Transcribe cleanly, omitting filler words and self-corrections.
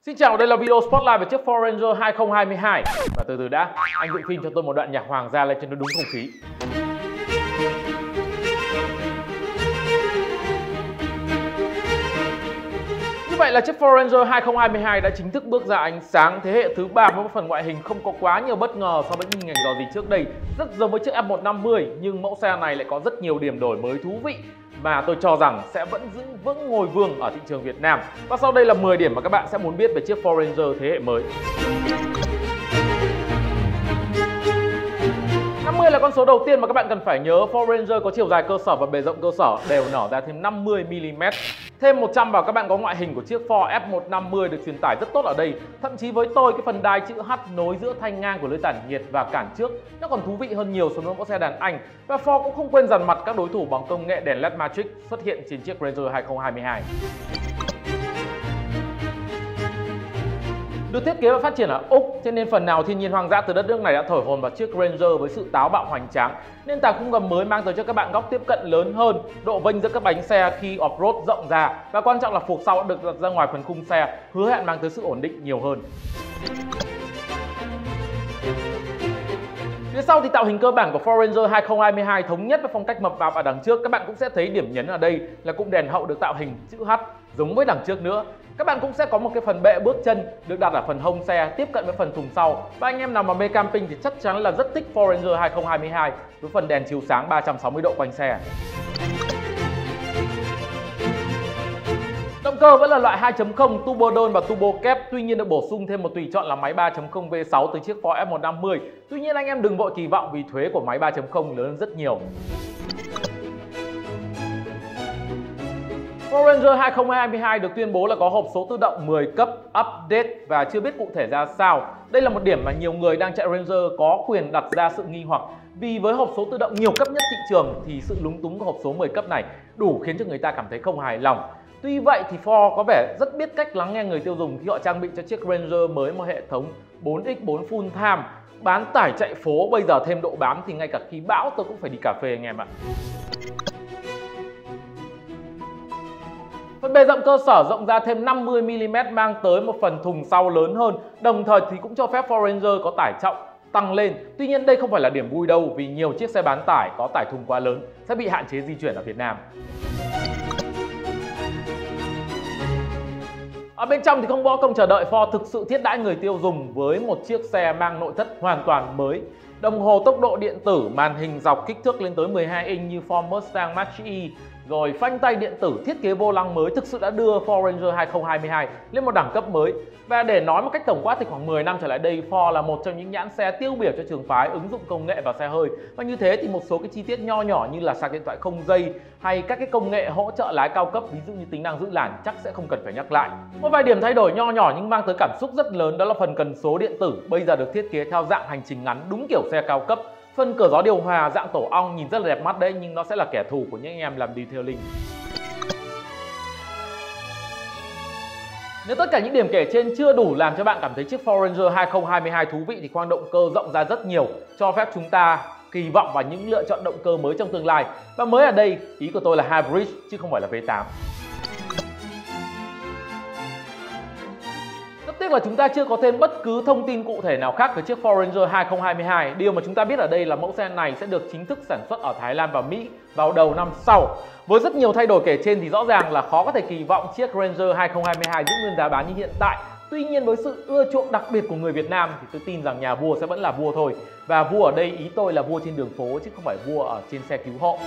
Xin chào, đây là video Spotlight về chiếc Ford Ranger 2022. Và từ từ đã, anh dựng phim cho tôi một đoạn nhạc hoàng gia lên cho nó đúng không khí. Như vậy là chiếc Ford Ranger 2022 đã chính thức bước ra ánh sáng thế hệ thứ 3 với một phần ngoại hình không có quá nhiều bất ngờ so với những ngành dò dỉ trước đây. Rất giống với chiếc F150 nhưng mẫu xe này lại có rất nhiều điểm đổi mới thú vị mà tôi cho rằng sẽ vẫn giữ vững ngôi vương ở thị trường Việt Nam. Và sau đây là 10 điểm mà các bạn sẽ muốn biết về chiếc Ford Ranger thế hệ mới. 50 là con số đầu tiên mà các bạn cần phải nhớ. Ford Ranger có chiều dài cơ sở và bề rộng cơ sở đều nở ra thêm 50mm. Thêm 100 vào các bạn có ngoại hình của chiếc Ford F150 được truyền tải rất tốt ở đây. Thậm chí với tôi, cái phần đai chữ H nối giữa thanh ngang của lưới tản nhiệt và cản trước nó còn thú vị hơn nhiều so với mẫu xe đàn Anh. Và Ford cũng không quên dằn mặt các đối thủ bằng công nghệ đèn LED Matrix xuất hiện trên chiếc Ranger 2022. Được thiết kế và phát triển ở Úc, cho nên phần nào thiên nhiên hoang dã từ đất nước này đã thổi hồn vào chiếc Ranger với sự táo bạo hoành tráng. Nền tảng khung gầm mới mang tới cho các bạn góc tiếp cận lớn hơn, độ vênh giữa các bánh xe khi off-road rộng ra và quan trọng là phuộc sau đã được đặt ra ngoài phần khung xe, hứa hẹn mang tới sự ổn định nhiều hơn. Phía sau thì tạo hình cơ bản của Ford Ranger 2022 thống nhất với phong cách mập mạp ở đằng trước. Các bạn cũng sẽ thấy điểm nhấn ở đây là cụm đèn hậu được tạo hình chữ H giống với đằng trước nữa. Các bạn cũng sẽ có một cái phần bệ bước chân được đặt ở phần hông xe tiếp cận với phần thùng sau. Và anh em nào mà mê camping thì chắc chắn là rất thích Ford Ranger 2022 với phần đèn chiếu sáng 360 độ quanh xe. Động cơ vẫn là loại 2.0 turbo đôn và turbo kép, tuy nhiên được bổ sung thêm một tùy chọn là máy 3.0 V6 từ chiếc Ford F150. Tuy nhiên anh em đừng vội kỳ vọng vì thuế của máy 3.0 lớn hơn rất nhiều. Ford Ranger 2022 được tuyên bố là có hộp số tự động 10 cấp update và chưa biết cụ thể ra sao. Đây là một điểm mà nhiều người đang chạy Ranger có quyền đặt ra sự nghi hoặc. Vì với hộp số tự động nhiều cấp nhất thị trường thì sự lúng túng của hộp số 10 cấp này đủ khiến cho người ta cảm thấy không hài lòng. Tuy vậy thì Ford có vẻ rất biết cách lắng nghe người tiêu dùng khi họ trang bị cho chiếc Ranger mới một hệ thống 4x4 full time. Bán tải chạy phố bây giờ thêm độ bám thì ngay cả khi bão tôi cũng phải đi cà phê anh em ạ. Phần bề rộng cơ sở rộng ra thêm 50mm mang tới một phần thùng sau lớn hơn, đồng thời thì cũng cho phép Ford Ranger có tải trọng tăng lên. Tuy nhiên đây không phải là điểm vui đâu vì nhiều chiếc xe bán tải có tải thùng quá lớn sẽ bị hạn chế di chuyển ở Việt Nam. Ở bên trong thì không bỏ công chờ đợi, Ford thực sự thiết đãi người tiêu dùng với một chiếc xe mang nội thất hoàn toàn mới. Đồng hồ tốc độ điện tử, màn hình dọc kích thước lên tới 12 inch như Ford Mustang Mach-E, rồi phanh tay điện tử, thiết kế vô lăng mới thực sự đã đưa Ford Ranger 2022 lên một đẳng cấp mới. Và để nói một cách tổng quát thì khoảng 10 năm trở lại đây, Ford là một trong những nhãn xe tiêu biểu cho trường phái ứng dụng công nghệ vào xe hơi. Và như thế thì một số cái chi tiết nho nhỏ như là sạc điện thoại không dây hay các cái công nghệ hỗ trợ lái cao cấp, ví dụ như tính năng giữ làn chắc sẽ không cần phải nhắc lại. Một vài điểm thay đổi nho nhỏ nhưng mang tới cảm xúc rất lớn đó là phần cần số điện tử bây giờ được thiết kế theo dạng hành trình ngắn đúng kiểu xe cao cấp. Phần cửa gió điều hòa dạng tổ ong nhìn rất là đẹp mắt đấy nhưng nó sẽ là kẻ thù của những anh em làm detailing. Nếu tất cả những điểm kể trên chưa đủ làm cho bạn cảm thấy chiếc Ford Ranger 2022 thú vị thì khoang động cơ rộng ra rất nhiều, cho phép chúng ta kỳ vọng vào những lựa chọn động cơ mới trong tương lai. Và mới ở đây, ý của tôi là hybrid chứ không phải là V8. Rất tiếc là chúng ta chưa có thêm bất cứ thông tin cụ thể nào khác về chiếc Ford Ranger 2022. Điều mà chúng ta biết ở đây là mẫu xe này sẽ được chính thức sản xuất ở Thái Lan và Mỹ vào đầu năm sau. Với rất nhiều thay đổi kể trên thì rõ ràng là khó có thể kỳ vọng chiếc Ranger 2022 giữ nguyên giá bán như hiện tại. Tuy nhiên với sự ưa chuộng đặc biệt của người Việt Nam thì tôi tin rằng nhà vua sẽ vẫn là vua thôi. Và vua ở đây ý tôi là vua trên đường phố chứ không phải vua ở trên xe cứu hộ.